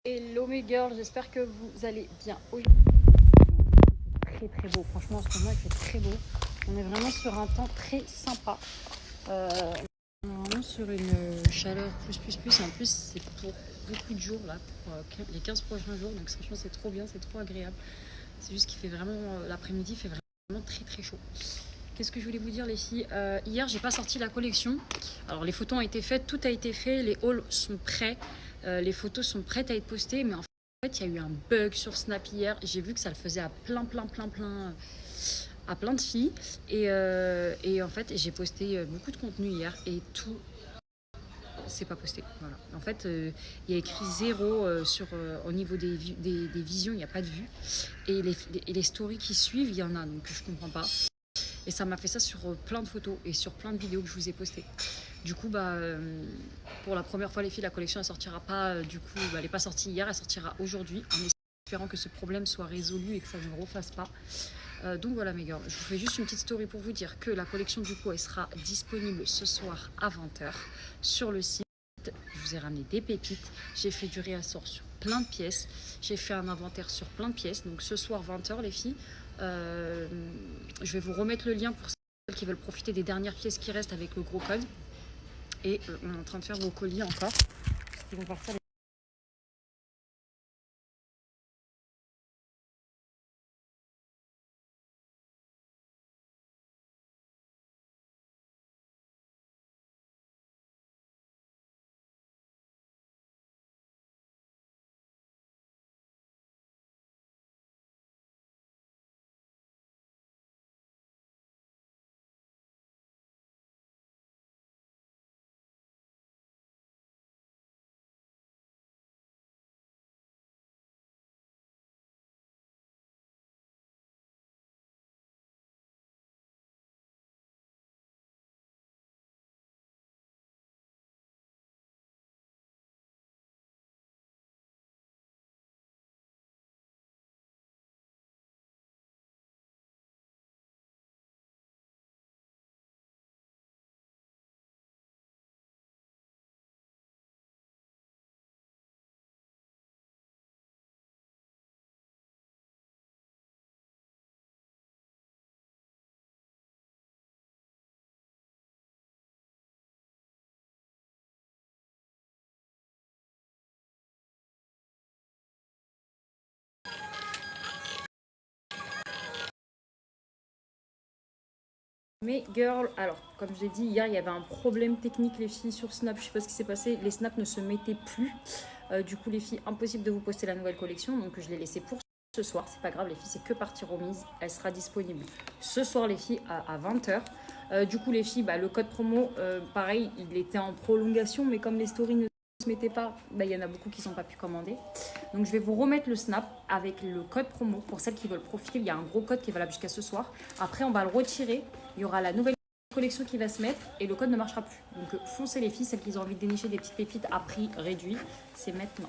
Hello mes girls, j'espère que vous allez bien. Très très beau, franchement en ce moment il fait très beau. On est vraiment sur un temps très sympa. On est vraiment sur une chaleur plus. En plus c'est pour beaucoup de jours là, pour les 15 prochains jours. Donc franchement c'est trop bien, c'est trop agréable. C'est juste qu'il fait vraiment, l'après-midi il fait vraiment très très chaud. Qu'est-ce que je voulais vous dire les filles, hier j'ai pas sorti la collection. Alors les photos ont été faites, tout a été fait, les hauls sont prêts, les photos sont prêtes à être postées, mais en fait il y a eu un bug sur Snap hier. J'ai vu que ça le faisait à plein de filles et en fait j'ai posté beaucoup de contenu hier et tout c'est pas posté. Voilà. En fait, il y a écrit 0 au niveau des visions, il n'y a pas de vues. Et les stories qui suivent, il y en a, donc je comprends pas. Et ça m'a fait ça sur plein de photos et sur plein de vidéos que je vous ai postées. Du coup, pour la première fois, les filles, la collection, elle sortira pas. Elle n'est pas sortie hier, elle sortira aujourd'hui, en espérant que ce problème soit résolu et que ça ne refasse pas. Donc voilà, mes girls, je vous fais juste une petite story pour vous dire que la collection, du coup, elle sera disponible ce soir à 20h sur le site. Je vous ai ramené des pépites. J'ai fait du réassort sur plein de pièces. J'ai fait un inventaire sur plein de pièces. Donc ce soir 20h les filles, je vais vous remettre le lien pour celles qui veulent profiter des dernières pièces qui restent avec le gros code. Et on est en train de faire vos colis encore. Ils vont partir. Mais girl, alors comme je l'ai dit hier, il y avait un problème technique les filles sur Snap. Je sais pas ce qui s'est passé. Les snaps ne se mettaient plus. Du coup les filles, impossible de vous poster la nouvelle collection. Donc je l'ai laissé pour ce soir. C'est pas grave les filles, c'est que partie remise. Elle sera disponible ce soir les filles à 20h. Du coup les filles, le code promo, pareil, il était en prolongation. Mais comme les stories ne se mettaient pas, il y en a beaucoup qui n'ont pas pu commander. Donc je vais vous remettre le snap avec le code promo pour celles qui veulent profiter. Il y a un gros code qui est valable jusqu'à ce soir. Après on va le retirer. Il y aura la nouvelle collection qui va se mettre et le code ne marchera plus. Donc foncez les filles, celles qui ont envie de dénicher des petites pépites à prix réduit, c'est maintenant.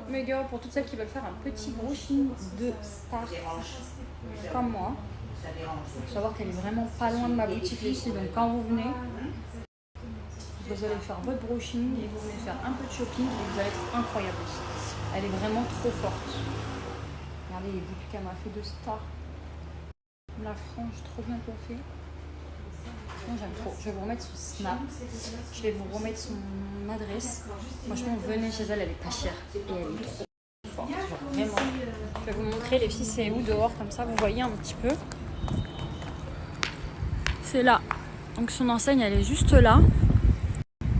Donc mes girls, pour toutes celles qui veulent faire un petit brushing de star comme moi, il faut savoir qu'elle est vraiment pas loin de ma boutique ici. Donc quand vous venez, vous allez faire votre brushing et vous venez faire un peu de shopping et vous allez être incroyable aussi. Elle est vraiment trop forte. Regardez les boucles qu'elle m'a fait de star. La frange trop bien coiffée. Moi j'aime trop. Je vais vous remettre son snap. Je vais vous remettre son adresse. Franchement, venez chez elle, elle est pas chère. Et elle est trop forte. Genre, vraiment. Je vais vous montrer les filles, c'est où dehors, comme ça vous voyez un petit peu. C'est là. Donc son enseigne, elle est juste là.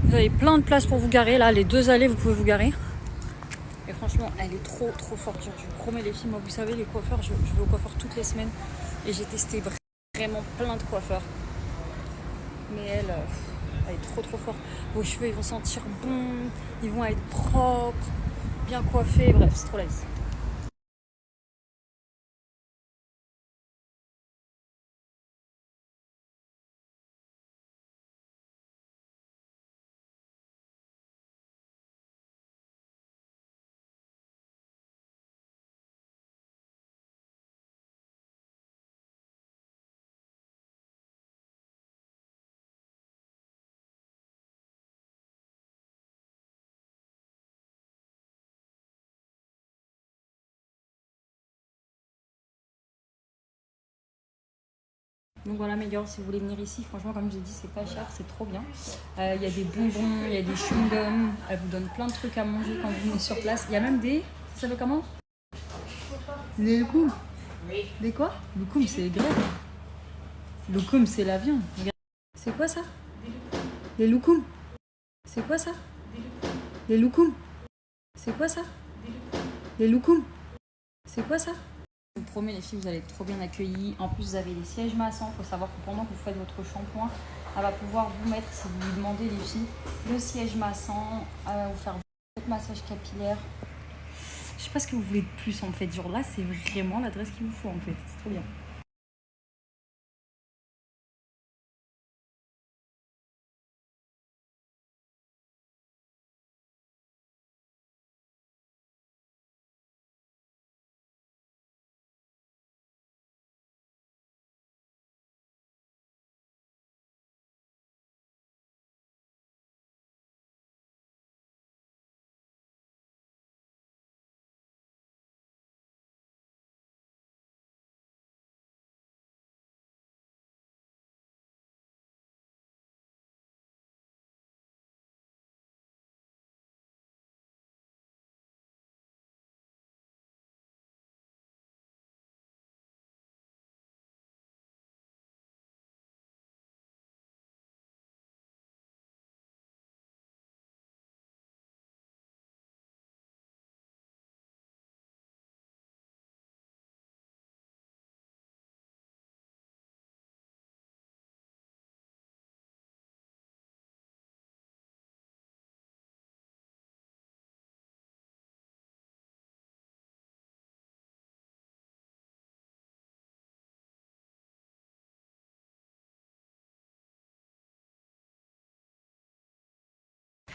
Vous avez plein de places pour vous garer. Là, les 2 allées, vous pouvez vous garer. Et franchement, elle est trop forte. Genre, je vous promets les filles, moi vous savez, les coiffeurs, je vais au coiffeur toutes les semaines. Et j'ai testé vraiment plein de coiffeurs. Mais elle est trop forte. Vos cheveux, ils vont sentir bon, ils vont être propres, bien coiffés. Bref, c'est trop la vie. Donc voilà mes gars, si vous voulez venir ici, franchement comme je l'ai dit, c'est pas cher, c'est trop bien. Il y a des bonbons, il y a des chewing-gums, elle vous donne plein de trucs à manger quand vous venez sur place. Il y a même des, ça s'appelle comment? Des loukoums. Des quoi? Loukoum, c'est les grecs. Loukoum, c'est la viande. Regarde. C'est quoi ça? Les loukoums. C'est quoi ça? Les loukoums. C'est quoi ça? Les loukoums. C'est quoi ça? Je vous promets les filles, vous allez être trop bien accueillies. En plus, vous avez les sièges massants. Il faut savoir que pendant que vous faites votre shampoing, elle va pouvoir vous mettre, si vous lui demandez les filles, le siège massant. Elle va vous faire votre massage capillaire. Je sais pas ce que vous voulez de plus en fait. Genre là, c'est vraiment l'adresse qu'il vous faut en fait. C'est trop bien.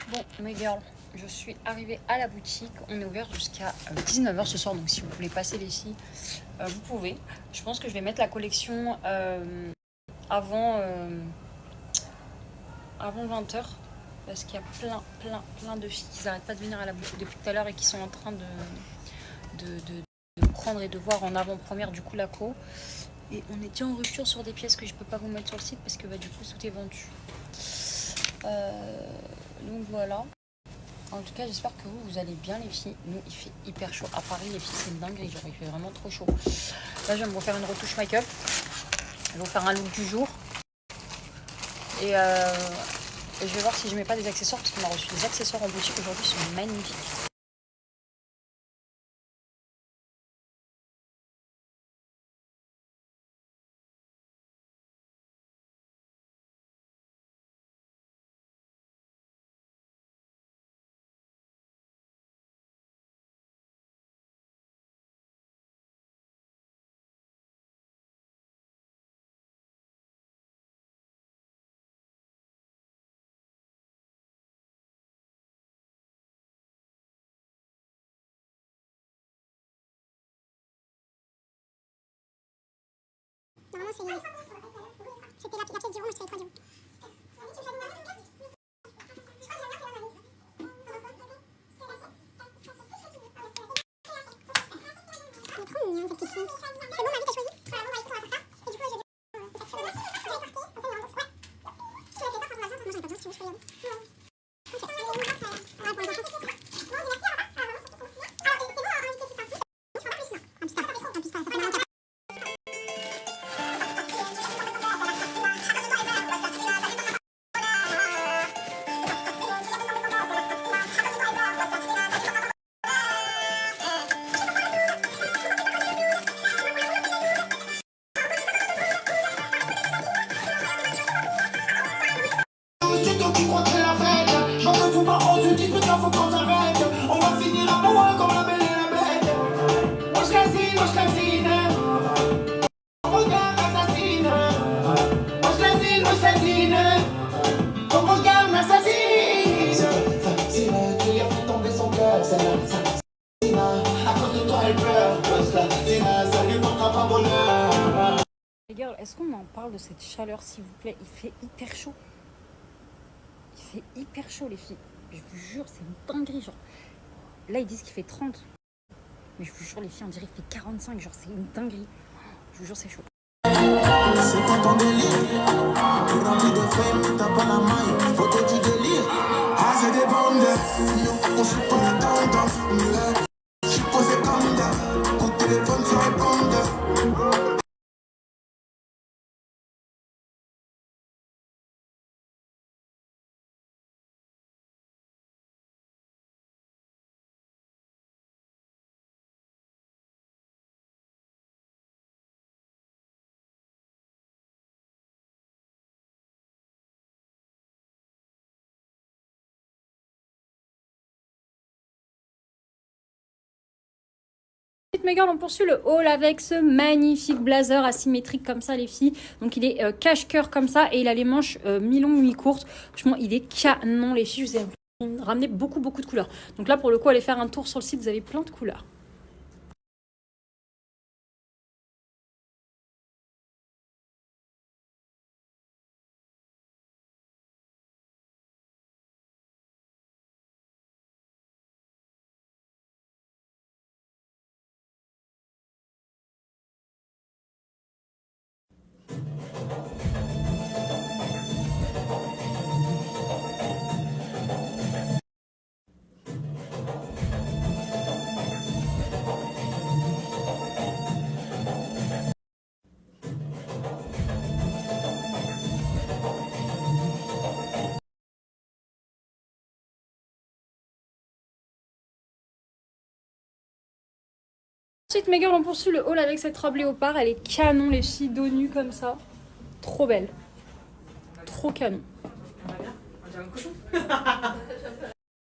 Bon, mes girls, je suis arrivée à la boutique. On est ouvert jusqu'à 19h ce soir. Donc, si vous voulez passer les filles, vous pouvez. Je pense que je vais mettre la collection avant, avant 20h. Parce qu'il y a plein de filles qui n'arrêtent pas de venir à la boutique depuis tout à l'heure et qui sont en train de prendre et de voir en avant-première du coup la co. Et on est déjà en rupture sur des pièces que je peux pas vous mettre sur le site parce que du coup tout est vendu. Donc voilà. En tout cas, j'espère que vous allez bien les filles. Nous, il fait hyper chaud. À Paris, les filles, c'est une dinguerie. Genre, il fait vraiment trop chaud. Là, je vais me refaire une retouche make-up. Je vais vous faire un look du jour. Et je vais voir si je mets pas des accessoires parce qu'on a reçu des accessoires en boutique aujourd'hui. Ils sont magnifiques. C'était la pièce d'euro, moi je fais 3 euros. Elle est trop mignonne cette petite fille. C'est bon, Marie, t'as choisi? Ouais, bon, Marie, on va faire ça. Et du coup, je vais... Qui croit que c'est la fête, j'en veux tout pas, on se dit, putain, faut qu'on s'arrête. On va finir à loin comme la belle et la bête. Moi je casine, ton regard assassine. Moi je casine, ton regard m'assassine. Fascine, tu lui as fait tomber son cœur, celle-là. À cause de toi elle pleure. Ça lui portera pas bonheur. Les gars, est-ce qu'on en parle de cette chaleur, s'il vous plaît? Il fait hyper chaud. Il fait hyper chaud, les filles. Je vous jure, c'est une dinguerie. Genre, là, ils disent qu'il fait 30. Mais je vous jure, les filles, on dirait qu'il fait 45. Genre, c'est une dinguerie. Je vous jure, c'est chaud. C'est quoi ton délire? T'es rempli de fame, t'as pas la maille. Photo du délire. Ah, c'est des bandes. Nous, on shoot comme des tendres. Je suis posé comme d'hab. Ton téléphone se répond. Mes girls, on poursuit le haul avec ce magnifique blazer asymétrique comme ça, les filles. Donc il est cache-cœur comme ça et il a les manches mi-longues, mi-courtes. Franchement, il est canon, les filles. Je vous ai ramené beaucoup de couleurs. Donc là, pour le coup, allez faire un tour sur le site, vous avez plein de couleurs. Ensuite, mes girls, on poursuit le haul avec cette robe léopard. Elle est canon, les filles, dos nu comme ça. Trop belle. Trop canon.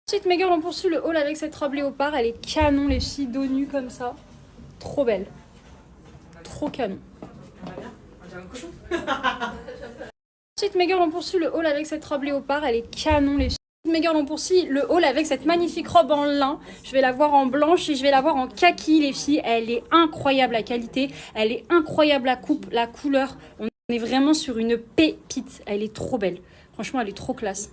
Ensuite, mes girls, on poursuit le haul avec cette robe léopard. Elle est canon, les filles, dos nu comme ça. Trop belle. Trop canon. Ensuite, mes girls, on poursuit le haul avec cette robe léopard. Elle est canon, les filles. Mes girls, on poursuit le haul avec cette magnifique robe en lin. Je vais la voir en blanche et je vais la voir en kaki, les filles. Elle est incroyable la qualité. Elle est incroyable la coupe, la couleur. On est vraiment sur une pépite. Elle est trop belle. Franchement, elle est trop classe.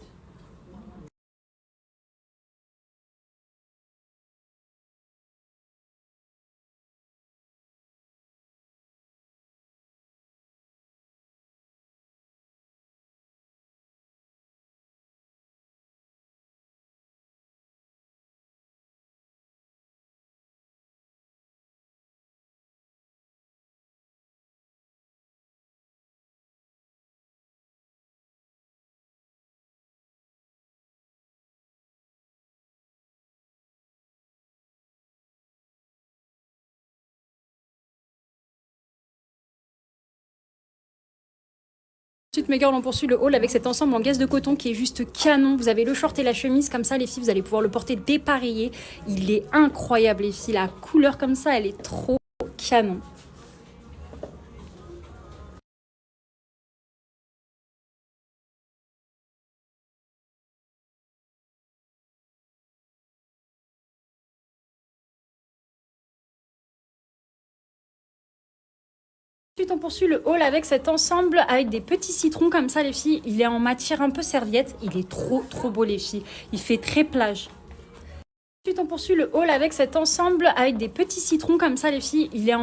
Ensuite, mes girls, on poursuit le haul avec cet ensemble en gaze de coton qui est juste canon. Vous avez le short et la chemise comme ça, les filles, vous allez pouvoir le porter dépareillé. Il est incroyable, les filles. La couleur comme ça, elle est trop canon. Ensuite, on poursuit le haul avec cet ensemble avec des petits citrons comme ça, les filles. Il est en matière un peu serviette. Il est trop beau, les filles. Il fait très plage. Ensuite, on poursuit le haul avec cet ensemble avec des petits citrons comme ça, les filles. Il est en...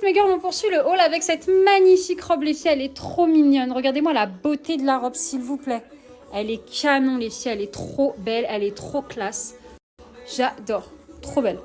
Mes girls, on poursuit le haul avec cette magnifique robe, les filles. Elle est trop mignonne. Regardez-moi la beauté de la robe, s'il vous plaît. Elle est canon, les filles. Elle est trop belle. Elle est trop classe. J'adore. Trop belle.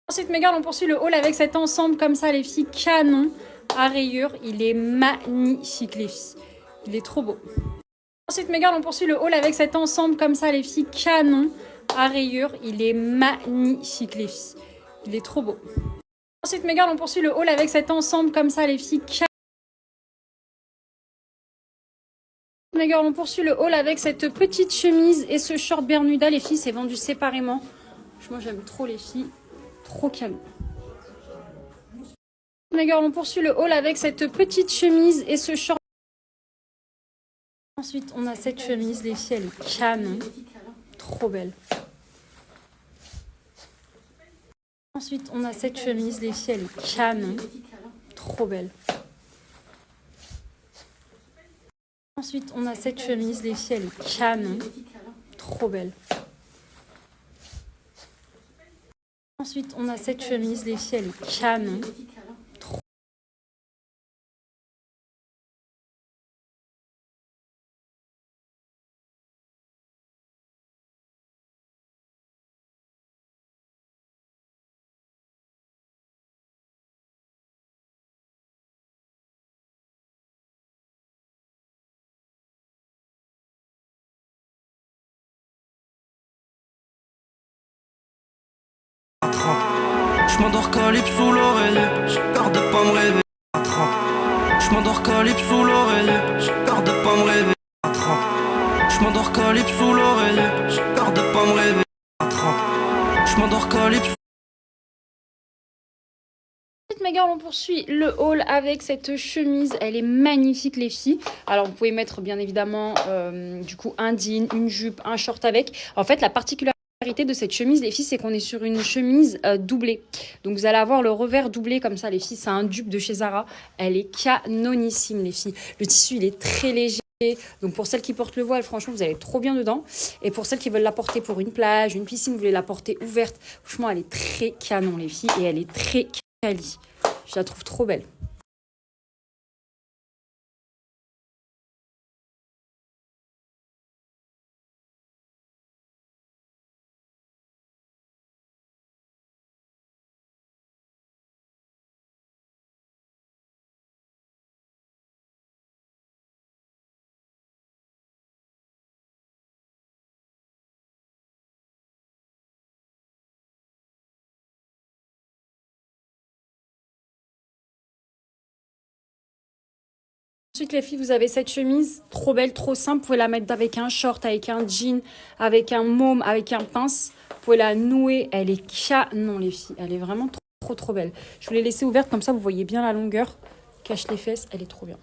Ensuite, mes girls, on poursuit le haul avec cet ensemble comme ça, les filles, canon à rayures. Il est magnifique, les filles. Il est trop beau. Ensuite, mes girls, on poursuit le haul avec cet ensemble comme ça, les filles, canon à rayures. Il est magnifique, les filles. Il est trop beau. Ensuite, mes girls, on poursuit le haul avec cet ensemble comme ça, les filles, mes girls, on poursuit le haul avec cette petite chemise et ce short Bermuda, les filles, c'est vendu séparément. Moi, j'aime trop les filles. Trop canon. Mes girls, on poursuit le haul avec cette petite chemise et ce short. Ensuite, on a cette chemise, les filles, elle est canon. Trop belle. Ensuite, on a cette chemise, les filles, elle est canon. Trop belle. Ensuite, on a cette chemise, les filles, elle est canon. Trop belle. Ensuite, on a cette chemise, les filles, elle est canon. Trop... Je m'endors calibre sous l'oreiller, je garde pas me rêver. Je m'endors calibre sous l'oreiller, je garde pas me rêver. Je m'endors calibre sous l'oreiller, je garde pas me rêver. Je m'endors calibre. Mes girls, on poursuit le haul avec cette chemise. Elle est magnifique, les filles. Alors, vous pouvez mettre bien évidemment du coup un jean, une jupe, un short avec. En fait, la particularité de cette chemise, les filles, c'est qu'on est sur une chemise doublée. Donc, vous allez avoir le revers doublé comme ça, les filles. C'est un dupe de chez Zara. Elle est canonissime, les filles. Le tissu, il est très léger. Donc, pour celles qui portent le voile, franchement, vous allez être trop bien dedans. Et pour celles qui veulent la porter pour une plage, une piscine, vous voulez la porter ouverte, franchement, elle est très canon, les filles. Et elle est très quali. Je la trouve trop belle. Ensuite, les filles, vous avez cette chemise trop belle, trop simple. Vous pouvez la mettre avec un short, avec un jean, avec un môme, avec un pince. Vous pouvez la nouer. Elle est canon, les filles. Elle est vraiment trop belle. Je vous l'ai laissée ouverte comme ça, vous voyez bien la longueur. Cache les fesses. Elle est trop bien.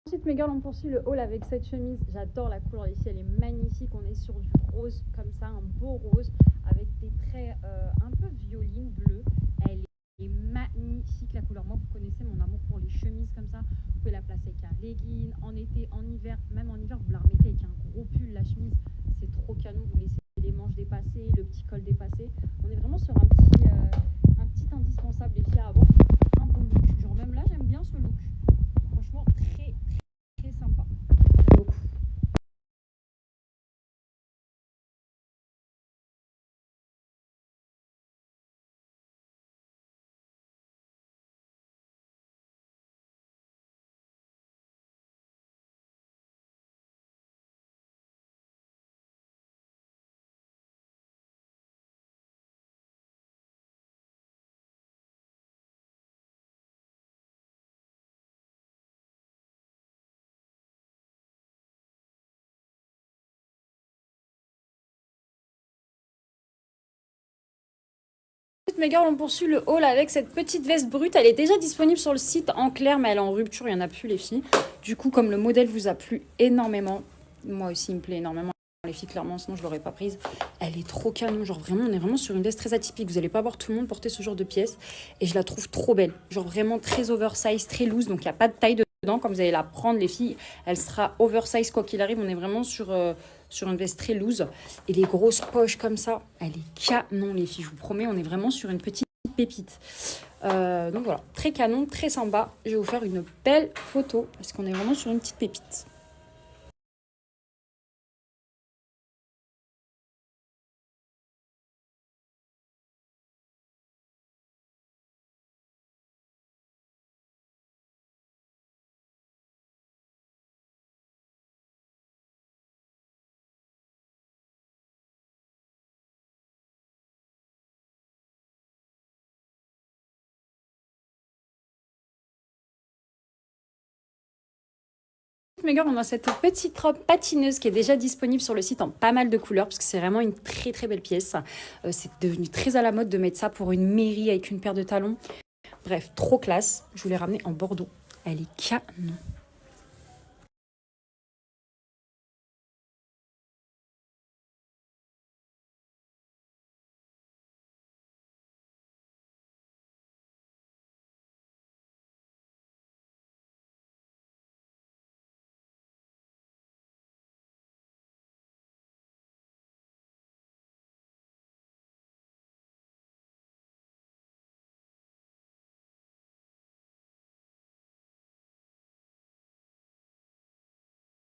Ensuite, mes girls, on poursuit le haul avec cette chemise. J'adore la couleur ici, elle est magnifique. On est sur du rose comme ça, un beau rose avec des traits un peu violines, bleus. Elle est Elle est magnifique la couleur. Moi, vous connaissez mon amour pour les chemises comme ça. Vous pouvez la placer avec un legging, en été, en hiver. Même en hiver, vous la remettez avec un gros pull, la chemise. C'est trop canon. Vous laissez les manches dépassées, le petit col dépassé. On est vraiment sur un petit indispensable, les filles, à avoir. Un beau look. Genre même là, j'aime bien ce look. Franchement, très, très sympa. J'aime beaucoup. Mes gars, on poursuit le haul avec cette petite veste brute. Elle est déjà disponible sur le site en clair, mais elle est en rupture. Il n'y en a plus, les filles. Du coup, comme le modèle vous a plu énormément, moi aussi, il me plaît énormément. Les filles, clairement, sinon je ne l'aurais pas prise. Elle est trop canon. Genre, vraiment, on est vraiment sur une veste très atypique. Vous n'allez pas voir tout le monde porter ce genre de pièce. Et je la trouve trop belle. Genre, vraiment très oversize, très loose. Donc, il n'y a pas de taille dedans. Quand vous allez la prendre, les filles, elle sera oversize quoi qu'il arrive. On est vraiment sur une veste très loose. Et les grosses poches comme ça, elle est canon, les filles. Je vous promets, on est vraiment sur une petite pépite. Donc voilà, très canon, très sympa. Je vais vous faire une belle photo parce qu'on est vraiment sur une petite pépite. Mes gars, on a cette petite robe patineuse qui est déjà disponible sur le site en pas mal de couleurs parce que c'est vraiment une très très belle pièce. C'est devenu très à la mode de mettre ça pour une mairie avec une paire de talons. Bref, trop classe. Je vous l'ai ramenée en bordeaux. Elle est canon.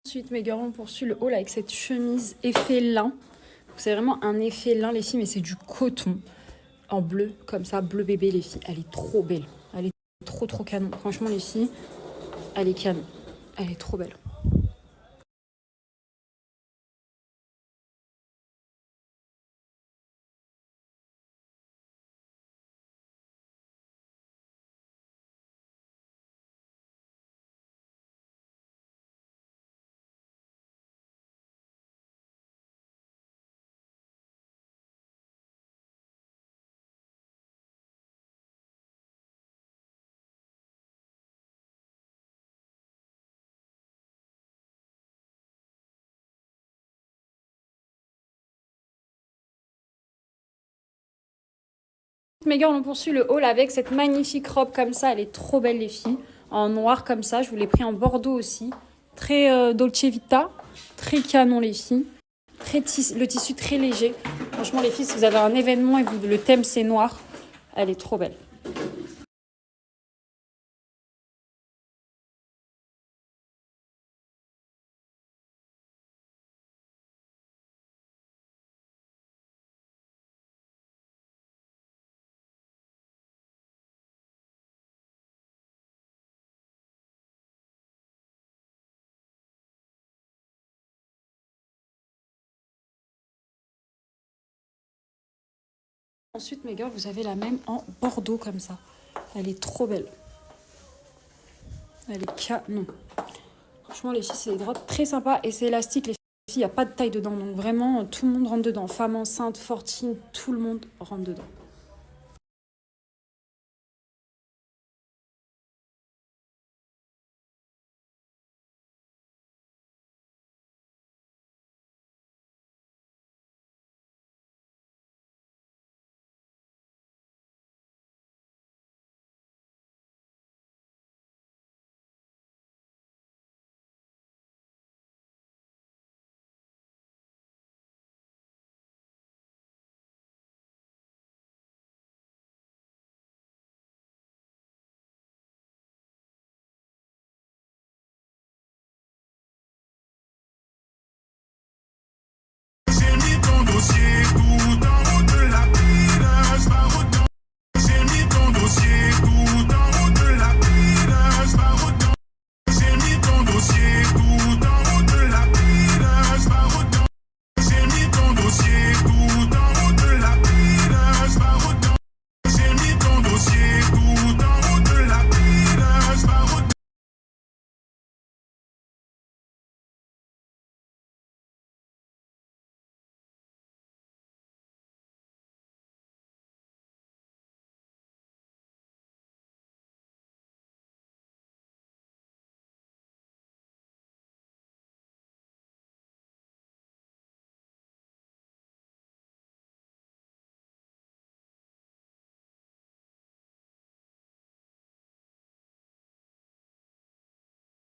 Ensuite, mes gars, on poursuit le haul avec cette chemise effet lin. C'est vraiment un effet lin, les filles, mais c'est du coton en bleu, comme ça, bleu bébé, les filles. Elle est trop belle. Elle est trop, trop canon. Franchement, les filles, elle est canon. Elle est trop belle. Mes gars, on poursuit le haul avec cette magnifique robe comme ça. Elle est trop belle, les filles. En noir comme ça. Je vous l'ai pris en bordeaux aussi. Très Dolce Vita. Très canon, les filles. Le tissu très léger. Franchement, les filles, si vous avez un événement et le thème c'est noir, elle est trop belle. Ensuite, mes gars, vous avez la même en bordeaux comme ça. Elle est trop belle. Elle est canon. Franchement, les filles, c'est des robes très sympas et c'est élastique. Les filles, il n'y a pas de taille dedans. Donc vraiment, tout le monde rentre dedans. Femme enceinte, fortune, tout le monde rentre dedans.